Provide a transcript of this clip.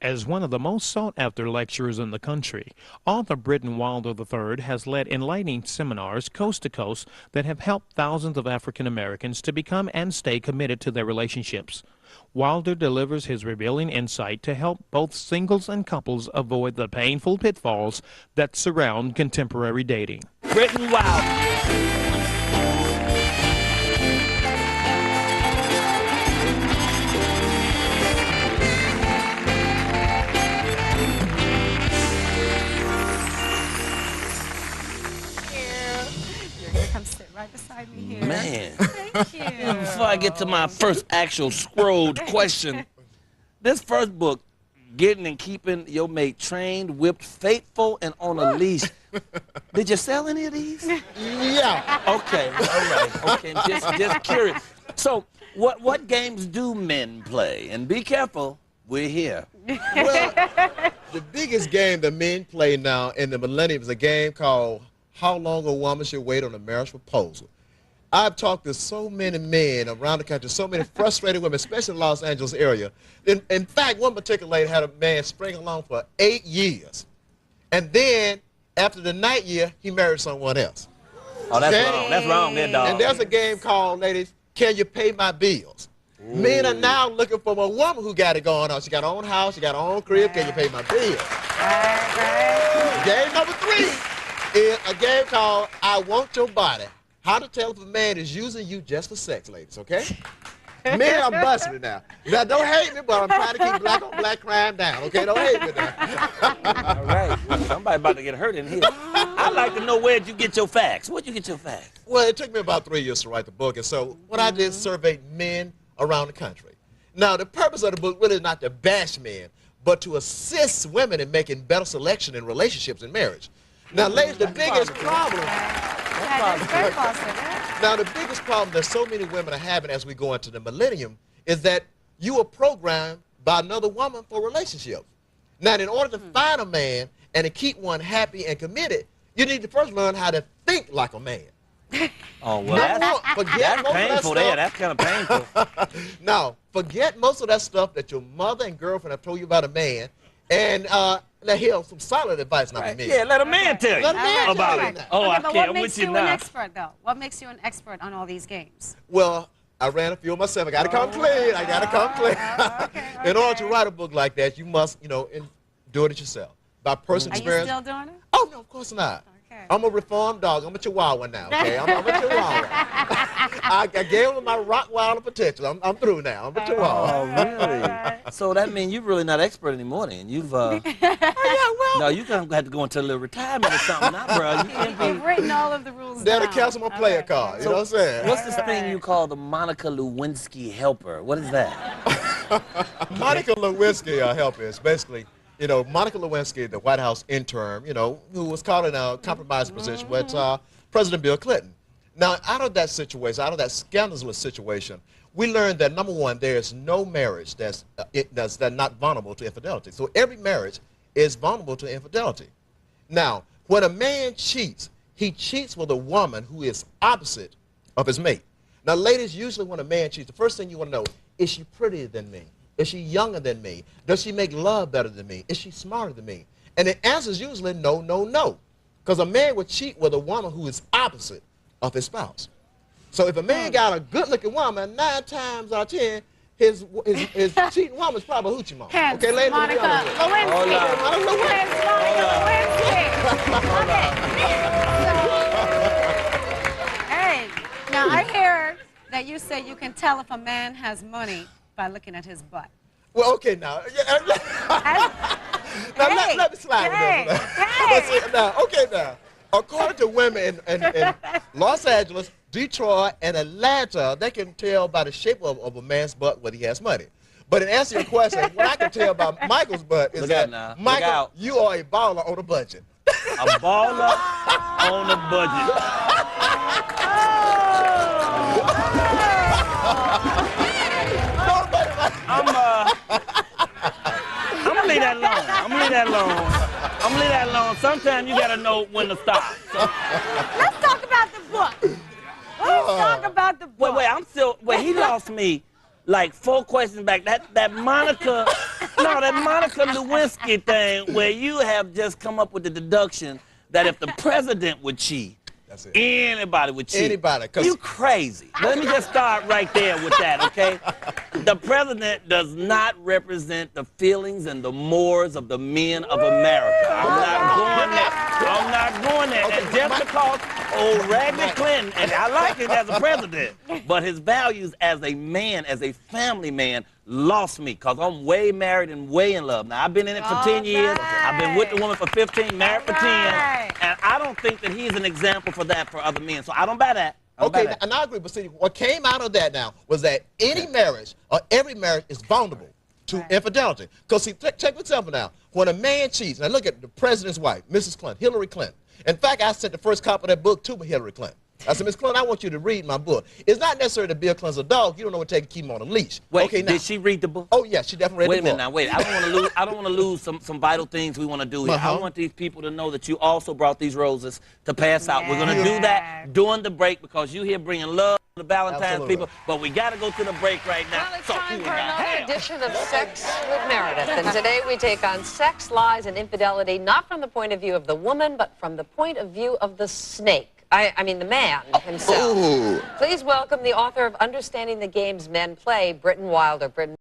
As one of the most sought-after lecturers in the country, author Britten Wilder III has led enlightening seminars coast to coast that have helped thousands of African Americans to become and stay committed to their relationships. Wilder delivers his revealing insight to help both singles and couples avoid the painful pitfalls that surround contemporary dating. Britten Wilder. Come sit right beside me here. Man. Thank you. Before I get to my first actual scrolled question, this first book, Getting and Keeping Your Mate Trained, Whipped, Faithful, and on a Leash. Did you sell any of these? Yeah. Okay, all right. Okay, just curious. So, what games do men play? And be careful, we're here. Well, the biggest game that men play now in the millennium is a game called How Long a Woman Should Wait on a Marriage Proposal. I've talked to so many men around the country, so many frustrated women, especially in the Los Angeles area. In fact, one particular lady had a man string along for 8 years. And then, after the 9th year, he married someone else. Oh, that's wrong. That's wrong there, dog. And there's a game called, ladies, Can You Pay My Bills? Ooh. Men are now looking for a woman who got it going on. She got her own house, she got her own crib, Can you pay my bills? Game number 3 is a game called I Want Your Body. How to tell if a man is using you just for sex, ladies, okay? Men, I'm busting it now. Now, don't hate me, but I'm trying to keep black on black crime down, okay? Don't hate me now. All right. Somebody about to get hurt in here. I'd like to know, where'd you get your facts? Where'd you get your facts? Well, it took me about 3 years to write the book, and so what I did is surveyed men around the country. Now, the purpose of the book really is not to bash men, but to assist women in making better selection in relationships and marriage. Now, ladies, the biggest problem... Now, the biggest problem that so many women are having as we go into the millennium is that you are programmed by another woman for relationships. Now, in order to find a man and to keep one happy and committed, you need to first learn how to think like a man. Oh, well, that's painful there. That's kind of painful. Now, forget most of that stuff that your mother and girlfriend have told you about a man, and now here's some solid advice, not me. Yeah, let a man tell you about it. Oh, I can't. What makes you an expert, though? What makes you an expert on all these games? Well, I ran a few myself. I got to come clean. I got to come clean. In order to write a book like that, you must, do it yourself. By personal experience. Are you still doing it? Oh, no, of course not. Okay. I'm a reformed dog. I'm a Chihuahua now, okay? I'm a Chihuahua. I gave him my Rottweiler potential. I'm through now. I'm a Chihuahua. Oh, really? So that means you're really not expert anymore, then. You've, oh, yeah, well. No, you're going to have to go into a little retirement or something now, bro. You've written all of the rules down. They'll cancel my player card, you know what I'm saying? What's this thing you call the Monica Lewinsky helper? What is that? Monica Lewinsky helper is basically... Monica Lewinsky, the White House intern, who was caught in a compromised position with President Bill Clinton. Now, out of that situation, out of that scandalous situation, we learned that, number one, there is no marriage that's not vulnerable to infidelity. So every marriage is vulnerable to infidelity. Now, when a man cheats, he cheats with a woman who is opposite of his mate. Now, ladies, usually when a man cheats, the first thing you want to know, is she prettier than me? Is she younger than me? Does she make love better than me? Is she smarter than me? And the answer is usually no, no, no. Because a man would cheat with a woman who is opposite of his spouse. So if a man got a good-looking woman, 9 times out of 10, his cheating woman's probably a hoochie mama. Okay, ladies, Monica Lewinsky. Hey, now I hear that you say you can tell if a man has money by looking at his butt. Well, okay, now. Let me slide with this. Now. According to women in Los Angeles, Detroit, and Atlanta, they can tell by the shape of a man's butt whether he has money. But in answer to your question, what I can tell about Michael's butt is that, Michael, you are a baller on a budget. A baller on a budget. I'm gonna leave that alone. I'm gonna leave that alone. Sometimes you gotta know when to stop. So. Let's talk about the book. Let's talk about the book. Wait, he lost me like 4 questions back. That Monica, no, that Monica Lewinsky thing where you have just come up with the deduction that if the president would cheat, that's it. Anybody would cheat. Anybody. You crazy. Let me just start right there with that, okay? The president does not represent the feelings and the mores of the men of America. I'm not going there. I'm not going there. Okay, and just because old Raggedy Clinton, and I like him as a president, but his values as a man, as a family man, lost me because I'm way married and way in love. Now, I've been in it for 10 years. I've been with the woman for 15, married for 10. And I don't think that he's an example for that for other men. So I don't buy that. Okay, and I agree, but see, what came out of that now was that any marriage or every marriage is vulnerable to infidelity. Because see, check what's up now. When a man cheats, now look at the president's wife, Mrs. Clinton, Hillary Clinton. In fact, I sent the first copy of that book to Hillary Clinton. I said, Miss Clinton, I want you to read my book. It's not necessary that Bill Clinton's a dog. You don't know what it takes to keep him on a leash. Wait, okay, now, did she read the book? Oh, yeah, she definitely read the book. Wait a minute now, wait. I don't want to lose some vital things we want to do here. I want these people to know that you also brought these roses to pass out. We're going to do that during the break because you here bringing love to the Valentine's people, but we got to go to the break right now. Well, it's time for another edition of Sex with Meredith. And today we take on sex, lies, and infidelity, not from the point of view of the woman, but from the point of view of the snake. I mean the man himself. Please welcome the author of Understanding the Games Men Play, Britten Wilder. Britten.